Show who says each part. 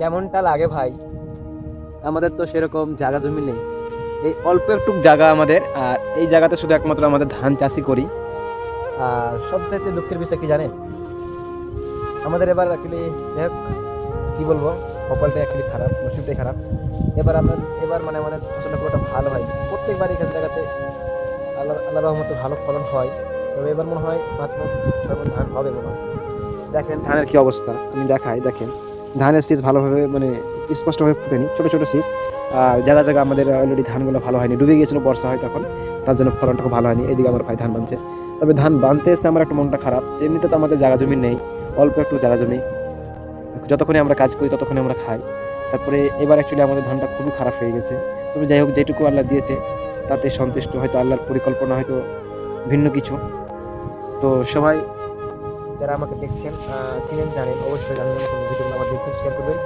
Speaker 1: কেমনটা লাগে ভাই? আমাদের তো সেরকম জায়গা জমি নেই, এই অল্প একটু জায়গা আমাদের, আর এই জায়গাতে শুধু একমাত্র আমাদের ধান চাষই করি। আর সবচাইতে দুঃখের বিষয় কি জানেন, আমাদের এবার অ্যাকচুয়ালি কি বলবো, কপালটা অ্যাকচুয়ালি খারাপ, নসিবটাই খারাপ। এবার মানে আমাদের ফসলটা পুরোটা ভালো হয়নি। প্রত্যেকবারই এখান জায়গাতে আল্লাহ আল্লাহ রহমতে ভালো ফলন হয়, তবে এবার মনে হয় 5 মণ 6 মণ ধান হবে মনে হয়। দেখেন ধানের কি অবস্থা, আমি দেখাই দেখেন। ধানের শীষ ভালোভাবে মানে স্পষ্টভাবে ফুটেনি, ছোট ছোট শীষ। আর জায়গা জায়গা আমাদের অলরেডি ধানগুলো ভালো হয়নি, ডুবে গিয়েছিল বর্ষা হয় তখন, তার জন্য ফলনটা খুব ভালো হয়নি। এদিকে আমার ভাই ধান বানছে, তবে ধান বানতে এসে আমার একটা মনটা খারাপ যে এমনিতে তো আমাদের জায়গা জমি নেই, অল্প একটু জায়গা জমি, যতক্ষণই আমরা কাজ করি ততক্ষণই আমরা খাই। তারপরে এবার অ্যাকচুয়ালি আমাদের ধানটা খুবই খারাপ হয়ে গেছে। তবে যাই হোক, যেটুকু আল্লাহ দিয়েছে তাতে সন্তুষ্ট, হয়তো আল্লাহর পরিকল্পনা হয়তো ভিন্ন কিছু। তো সবাই যারা আমাকে দেখছেন, চিনেন জানেন, অবশ্যই জানেন, ভিডিওগুলো আমার দেখবেন, শেয়ার করবেন।